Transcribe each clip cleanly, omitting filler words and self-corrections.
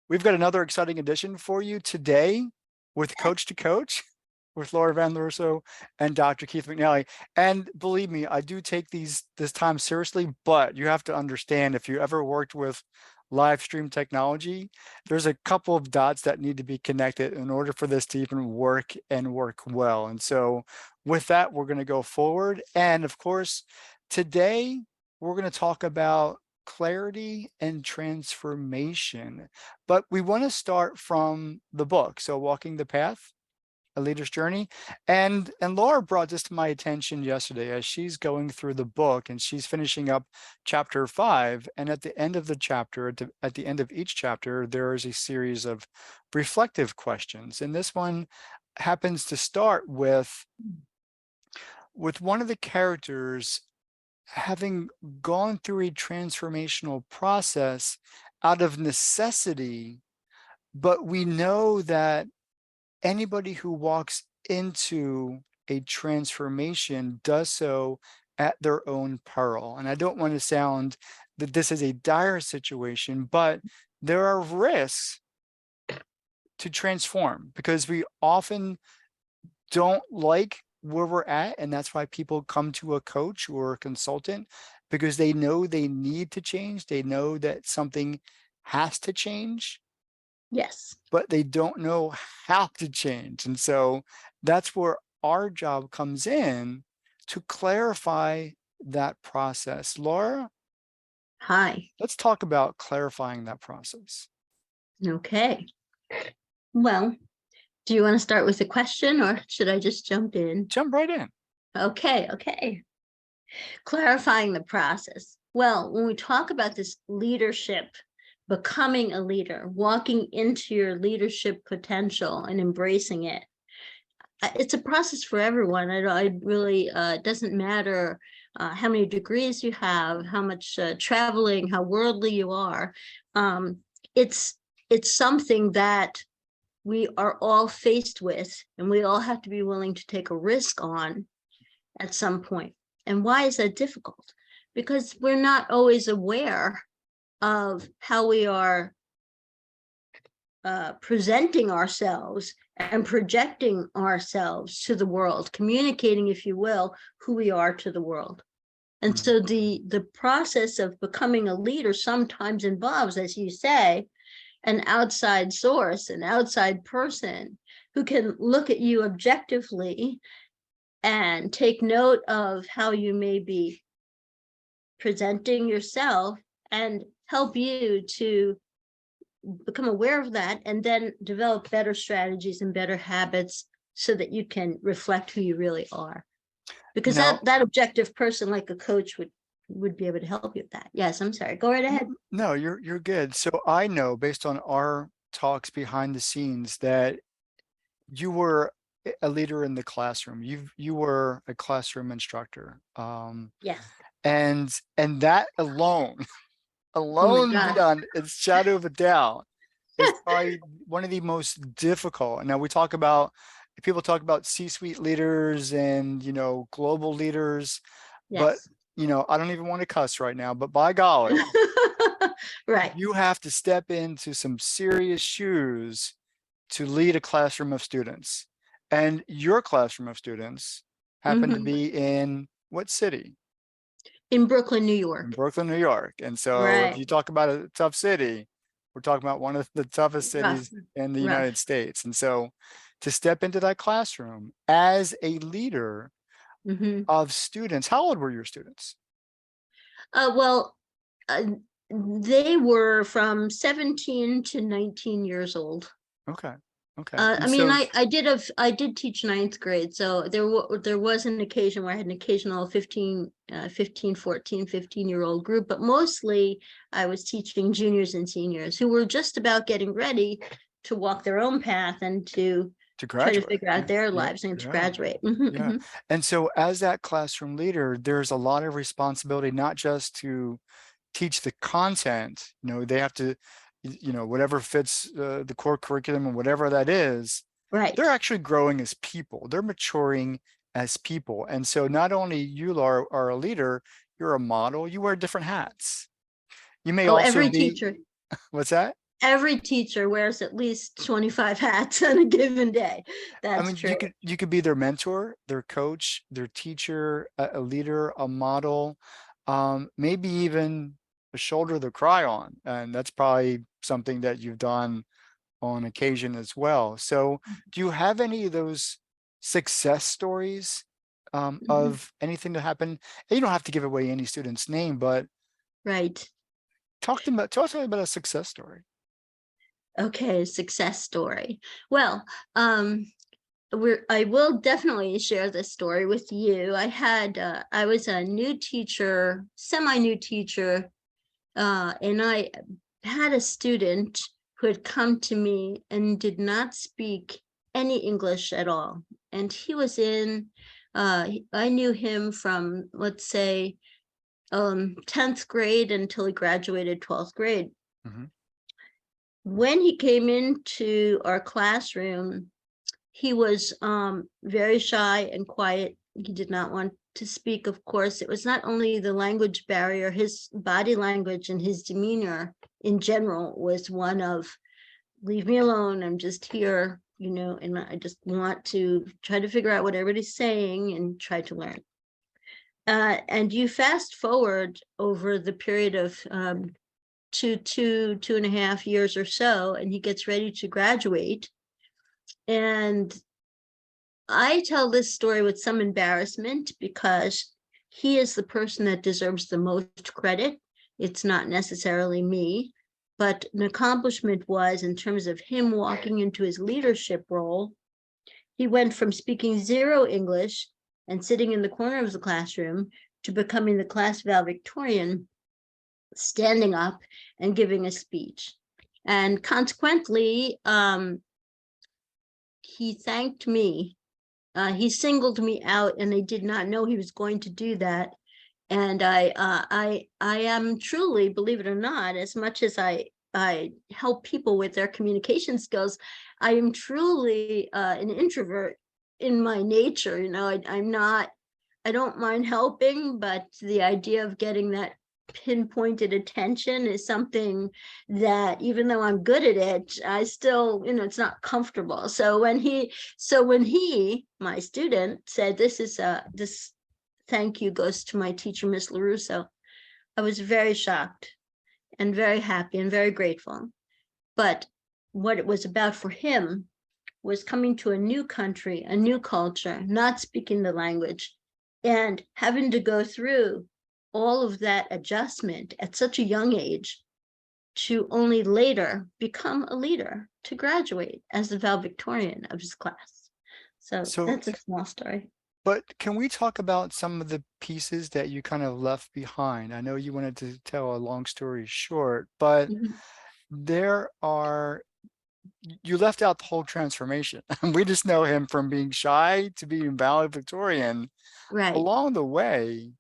we've got another exciting edition for you today with Coach2Coach with Laura Vann-LaRusso and Dr. Keith McNally. And believe me, I do take this time seriously, but you have to understand, if you ever worked with live stream technology, there's a couple of dots that need to be connected in order for this to even work and work well. And so with that, we're going to go forward. And of course, today we're going to talk about clarity and transformation, but we want to start from the book. So Walking the Path, A Leader's Journey. And Laura brought this to my attention yesterday as she's going through the book and she's finishing up chapter 5. And at the end of the chapter, at the end of each chapter, there is a series of reflective questions. And this one happens to start with one of the characters having gone through a transformational process out of necessity, but we know that anybody who walks into a transformation does so at their own peril. And I don't want to sound that this is a dire situation, but there are risks to transform because we often don't like where we're at. And that's why people come to a coach or a consultant, because they know they need to change. They know that something has to change. Yes. But they don't know how to change. And so that's where our job comes in, to clarify that process. Laura? Hi. Let's talk about clarifying that process. Okay. Well, do you want to start with a question or should I just jump in? Jump right in. Okay. Clarifying the process. Well, when we talk about this leadership, becoming a leader, walking into your leadership potential and embracing it, it's a process for everyone. I really, it doesn't matter how many degrees you have, how much traveling, how worldly you are. It's something that we are all faced with, and we all have to be willing to take a risk on at some point. And why is that difficult? Because we're not always aware of how we are presenting ourselves and projecting ourselves to the world, communicating, if you will, who we are to the world. And so the process of becoming a leader sometimes involves, as you say, an outside source, an outside person who can look at you objectively and take note of how you may be presenting yourself and help you to become aware of that and then develop better strategies and better habits so that you can reflect who you really are. Because now, that objective person, like a coach, would be able to help you with that. Yes, I'm sorry. Go right ahead. No, you're good. So I know, based on our talks behind the scenes, that you were a leader in the classroom. You were a classroom instructor. Yes. And that alone, Oh my God. beyond its shadow of a doubt, is probably one of the most difficult. Now people talk about C-suite leaders and, global leaders, but Yes. I don't even want to cuss right now, but by golly, Right. you have to step into some serious shoes to lead a classroom of students. And your classroom of students happen to be in what city? In Brooklyn, New In York. Brooklyn, New York. And so if Right. you talk about a tough city, we're talking about one of the toughest cities in the United States. And so to step into that classroom as a leader of students, how old were your students? Well, they were from 17 to 19 years old. Okay. I mean, I did teach ninth grade, so there was an occasion where I had an occasional 14, 15-year-old group, but mostly I was teaching juniors and seniors who were just about getting ready to walk their own path and to try to figure out their lives and to graduate. And so as that classroom leader, there's a lot of responsibility, not just to teach the content, they have to, whatever fits the core curriculum and whatever that is, right? They're actually growing as people. They're maturing as people. And so not only you are a leader, you're a model, you wear different hats. You may also every be, teacher. what's that? every teacher wears at least 25 hats on a given day. I That's mean, true. you could be their mentor, their coach, their teacher, a leader, a model, maybe even a shoulder to cry on. And that's probably something that you've done on occasion as well. So do you have any of those success stories Mhm. of anything that happened? And you don't have to give away any student's name, but Right. tell us about a success story. Okay, success story. Well, I will definitely share this story with you. I was a new teacher, semi-new teacher, and I had a student who had come to me and did not speak any English at all. And he was I knew him from, let's say, 10th grade until he graduated 12th grade. Mhm. When he came into our classroom, he was very shy and quiet. He did not want to speak, of course. It was not only the language barrier, his body language and his demeanor in general was one of, leave me alone, I'm just here, and I just want to try to figure out what everybody's saying and try to learn. And you fast forward over the period of 2.5 years or so, and he gets ready to graduate. And I tell this story with some embarrassment because he is the person that deserves the most credit. It's not necessarily me, but an accomplishment was in terms of him walking into his leadership role. He went from speaking zero English and sitting in the corner of the classroom to becoming the class valedictorian, standing up and giving a speech. And consequently, he thanked me. He singled me out, and I did not know he was going to do that. And I am truly, believe it or not, as much as I help people with their communication skills, I am truly an introvert in my nature. I don't mind helping, but the idea of getting that pinpointed attention is something that, even though I'm good at it, I still, it's not comfortable. So when my student, said, this thank you goes to my teacher, Miss LaRusso, I was very shocked and very happy and very grateful. But what it was about for him was coming to a new country, a new culture, not speaking the language, and having to go through all of that adjustment at such a young age to only later become a leader, to graduate as the valedictorian of his class. So So, that's a small story. but can we talk about some of the pieces that you kind of left behind? I know you wanted to tell a long story short, but Mhm. there are, you left out the whole transformation. We just know him from being shy to being valedictorian. Right. Along the way,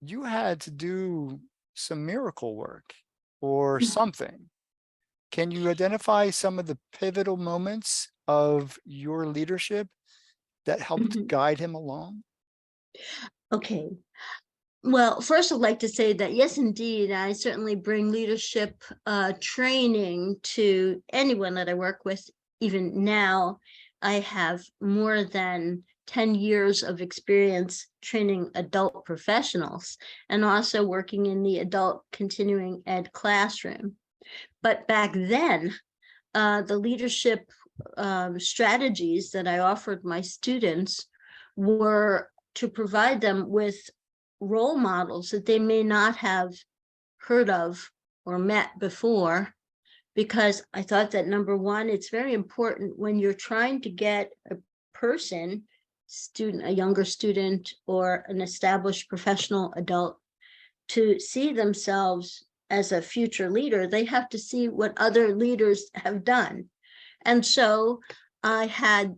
you had to do some miracle work or something. Can you identify some of the pivotal moments of your leadership that helped Mhm. guide him along? Okay. Well, first, I'd like to say that, yes, indeed, I certainly bring leadership training to anyone that I work with. Even now, I have more than 10 years of experience training adult professionals and also working in the adult continuing ed classroom. But back then, the leadership strategies that I offered my students were to provide them with role models that they may not have heard of or met before, because I thought that, number one, it's very important when you're trying to get a person, student, a younger student, or an established professional adult to see themselves as a future leader, they have to see what other leaders have done. And so I had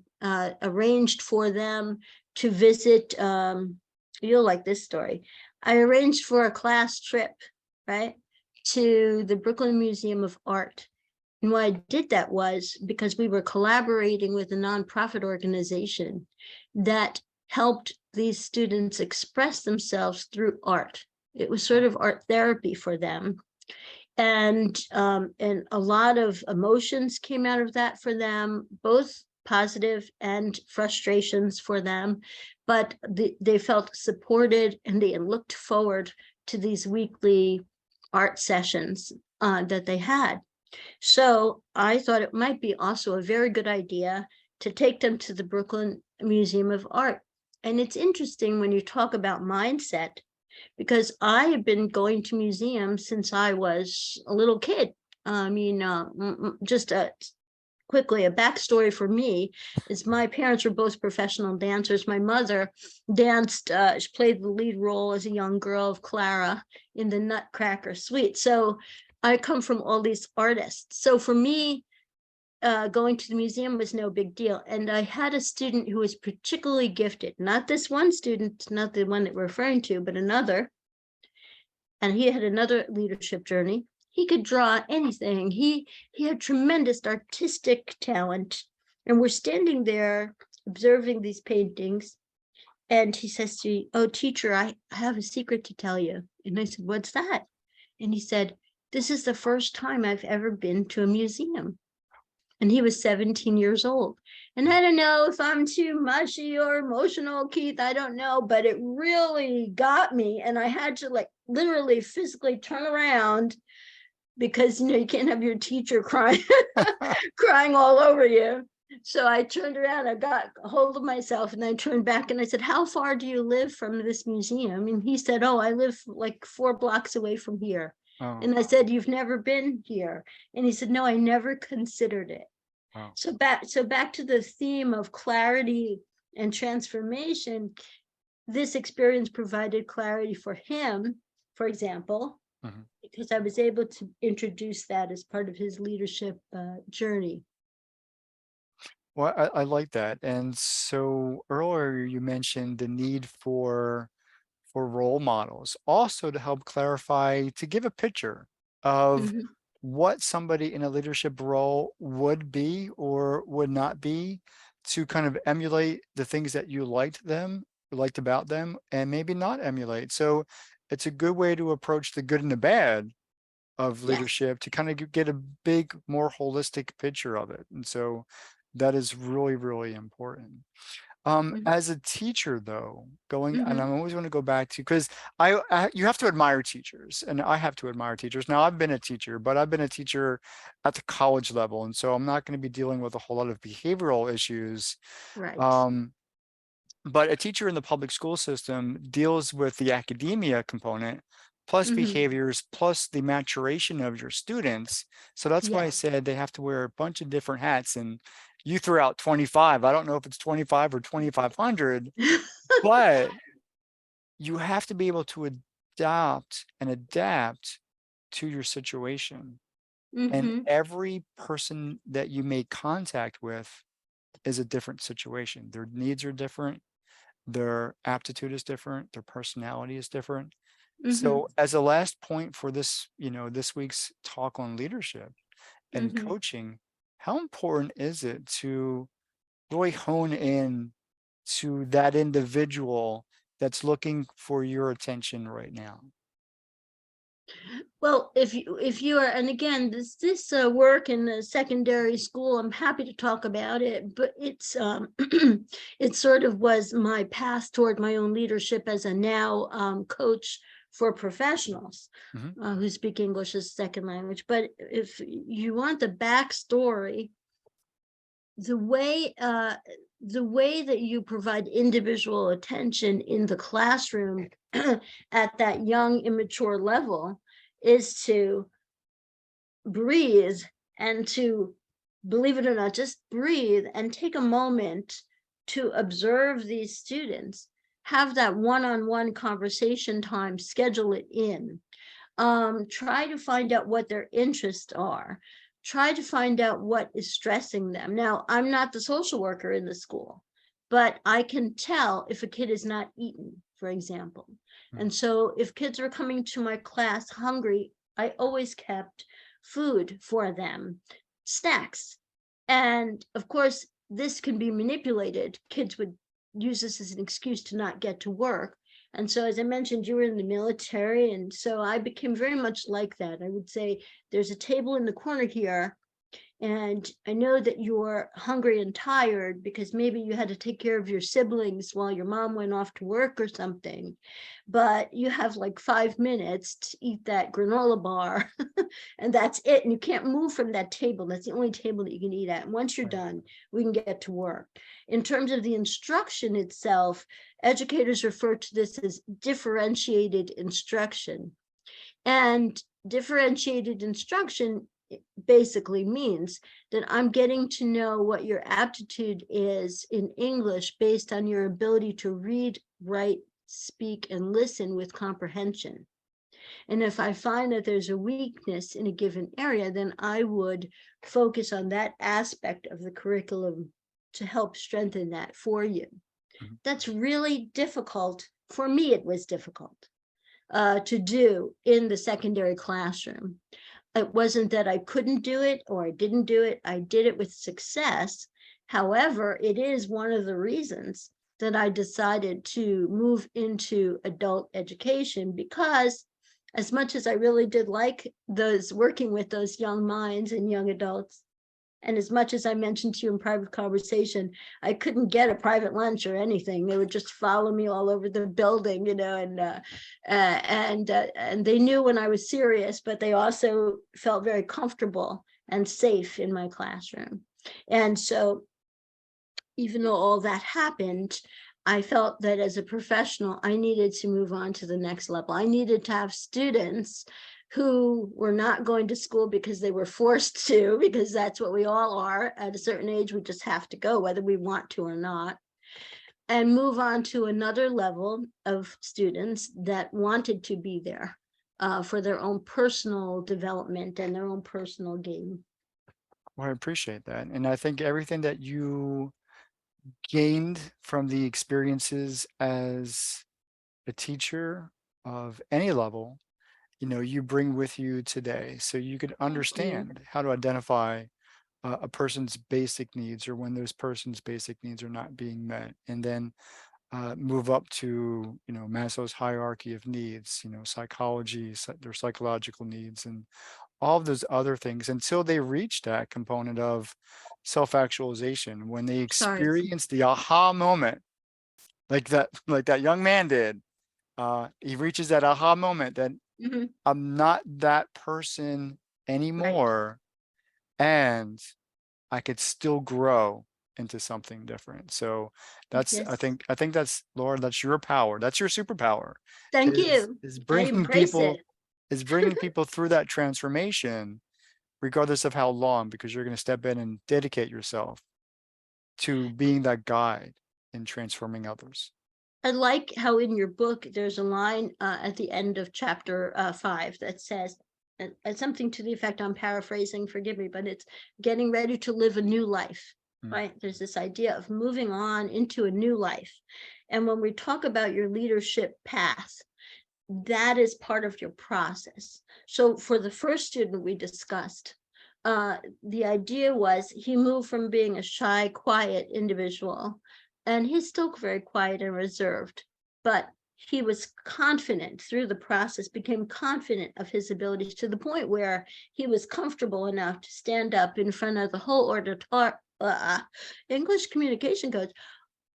arranged for them to visit, you'll like this story. I arranged for a class trip, right, to the Brooklyn Museum of Art. And why I did that was because we were collaborating with a nonprofit organization that helped these students express themselves through art. It was sort of art therapy for them. And a lot of emotions came out of that for them, both positive and frustrations for them, but they felt supported and they looked forward to these weekly art sessions that they had. So I thought it might be also a very good idea to take them to the Brooklyn Museum of Art. And it's interesting when you talk about mindset, because I have been going to museums since I was a little kid. I mean, just quickly, a backstory for me is my parents were both professional dancers. My mother danced, she played the lead role as a young girl of Clara in the Nutcracker Suite. So I come from all these artists. So for me, going to the museum was no big deal. And I had a student who was particularly gifted, not this one student, not the one that we're referring to, but another. And he had another leadership journey. He could draw anything. He had tremendous artistic talent. And we're standing there observing these paintings. And he says to me, "Oh, teacher, I have a secret to tell you." And I said, "What's that?" And he said, "This is the first time I've ever been to a museum." And he was 17 years old. And I don't know if I'm too mushy or emotional, Keith, I don't know, but it really got me. And I had to like literally physically turn around because, you can't have your teacher crying, crying all over you. So I turned around, I got a hold of myself and I turned back and I said, "How far do you live from this museum?" And he said, "Oh, I live like 4 blocks away from here." Oh, And I said, "You've never been here?" And he said, "No, I never considered it." wow. So back to the theme of clarity and transformation, this experience provided clarity for him, for example, Mhm. because I was able to introduce that as part of his leadership journey. Well, I like that. And so earlier you mentioned the need for role models, also to help clarify, to give a picture of Mhm. what somebody in a leadership role would be or would not be, to kind of emulate the things that liked about them, and maybe not emulate. So it's a good way to approach the good and the bad of Yes. leadership, to kind of get a big, more holistic picture of it. And so that is really, really important. Mhm. As a teacher though, and Mhm. I'm always going to go back to, because you have to admire teachers, and I have to admire teachers. Now, I've been a teacher, but I've been a teacher at the college level, and so I'm not going to be dealing with a whole lot of behavioral issues. Right. Um, but a teacher in the public school system deals with the academia component, plus Mhm. behaviors, plus the maturation of your students. So that's why I Yes. said they have to wear a bunch of different hats. And you threw out 25. I don't know if it's 25 or 2,500, but you have to be able to adopt and adapt to your situation. And Mhm. every person that you make contact with is a different situation. Their needs are different, their aptitude is different, their personality is different. Mhm. So as a last point for this, this week's talk on leadership and Mhm. coaching, how important is it to really hone in to that individual that's looking for your attention right now? Well, if you are, and again, this work in the secondary school, I'm happy to talk about it, but it's it sort of was my path toward my own leadership as a now coach for professionals Mhm. who speak English as a second language. But if you want the backstory, the way uh, the way that you provide individual attention in the classroom at that young, immature level is to breathe and to, believe it or not, just breathe and take a moment to observe these students, have that one-on-one conversation time, schedule it in, try to find out what their interests are, try to find out what is stressing them. Now, I'm not the social worker in the school, but I can tell if a kid is not eaten, for example. Mm. And so if kids are coming to my class hungry, I always kept food for them, snacks. And of course, this can be manipulated. Kids would use this as an excuse to not get to work. And so, as I mentioned, you were in the military. And so I became very much like that. I would say, there's a table in the corner here, and I know that you're hungry and tired because maybe you had to take care of your siblings while your mom went off to work or something, but you have like 5 minutes to eat that granola bar and that's it. And you can't move from that table. That's the only table that you can eat at. And once you're Right. done, we can get to work. In terms of the instruction itself, educators refer to this as differentiated instruction. And differentiated instruction basically means that I'm getting to know what your aptitude is in English based on your ability to read, write, speak, and listen with comprehension. And if I find that there's a weakness in a given area, then I would focus on that aspect of the curriculum to help strengthen that for you. Mhm. That's really difficult. For me, it was difficult to do in the secondary classroom. It wasn't that I couldn't do it or I didn't do it. I did it with success. However, it is one of the reasons that I decided to move into adult education, because as much as I really did like those working with those young minds and young adults, and as much as I mentioned to you in private conversation, I couldn't get a private lunch or anything. They would just follow me all over the building, and they knew when I was serious, but they also felt very comfortable and safe in my classroom. And so, even though all that happened, I felt that as a professional, I needed to move on to the next level. I needed to have students who were not going to school because they were forced to, because that's what we all are. At a certain age, we just have to go, whether we want to or not, and move on to another level of students that wanted to be there for their own personal development and their own personal gain. Well, I appreciate that. And I think everything that you gained from the experiences as a teacher of any level, you bring with you today. So you could Thank you. understand how to identify a person's basic needs, or when those person's basic needs are not being met, and then move up to, Maslow's hierarchy of needs, psychology, their psychological needs, and all of those other things until they reach that component of self-actualization, when they Sorry. experience the aha moment, like that young man did. He reaches that aha moment that Mhm. I'm not that person Right. anymore, and I could still grow into something different. So that's, I Yes. think, I think that's, Laura, that's your power. That's your superpower, Thank is you. is I bringing embrace people it. is bringing people through that transformation, regardless of how long, because you're going to step in and dedicate yourself to being that guide in transforming others. I like how in your book there's a line at the end of chapter 5 that says something to the effect, I'm paraphrasing, forgive me, but it's getting ready to live a new life, Mm. right? There's this idea of moving on into a new life. And when we talk about your leadership path, that is part of your process. So for the first student we discussed, the idea was he moved from being a shy, quiet individual, and he's still very quiet and reserved, but he was confident through the process, became confident of his abilities to the point where he was comfortable enough to stand up in front of the whole English communication coach,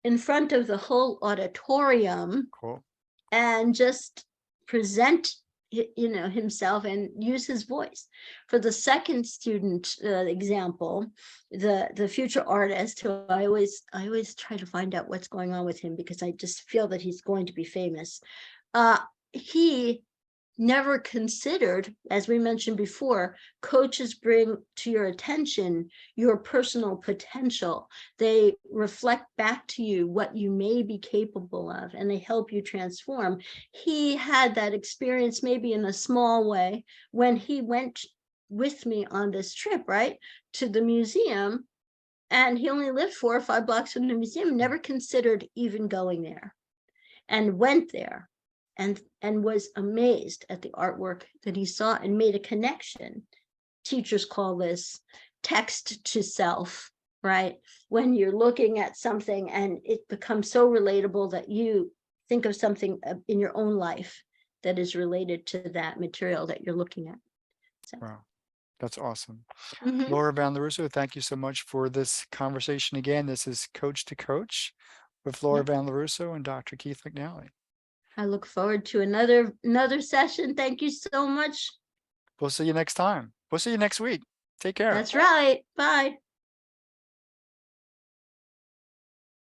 in front of the whole auditorium, Cool. and just present himself and use his voice. For the second student example, the future artist, who I always try to find out what's going on with him, because I just feel that he's going to be famous. He never considered, as we mentioned before, coaches bring to your attention your personal potential. They reflect back to you what you may be capable of, and they help you transform. He had that experience maybe in a small way when he went with me on this trip, right, to the museum, and he only lived 4 or 5 blocks from the museum, never considered even going there, and went there and was amazed at the artwork that he saw and made a connection. Teachers call this text to self, right? When you're looking at something and it becomes so relatable that you think of something in your own life that is related to that material that you're looking at. So. Wow, that's awesome. Mhm. Laura Vann-LaRusso, thank you so much for this conversation again. This is Coach to Coach with Laura Yeah. Vann-LaRusso and Dr. Keith McNally. I look forward to another session. Thank you so much. We'll see you next time. We'll see you next week. Take care. That's right. Bye.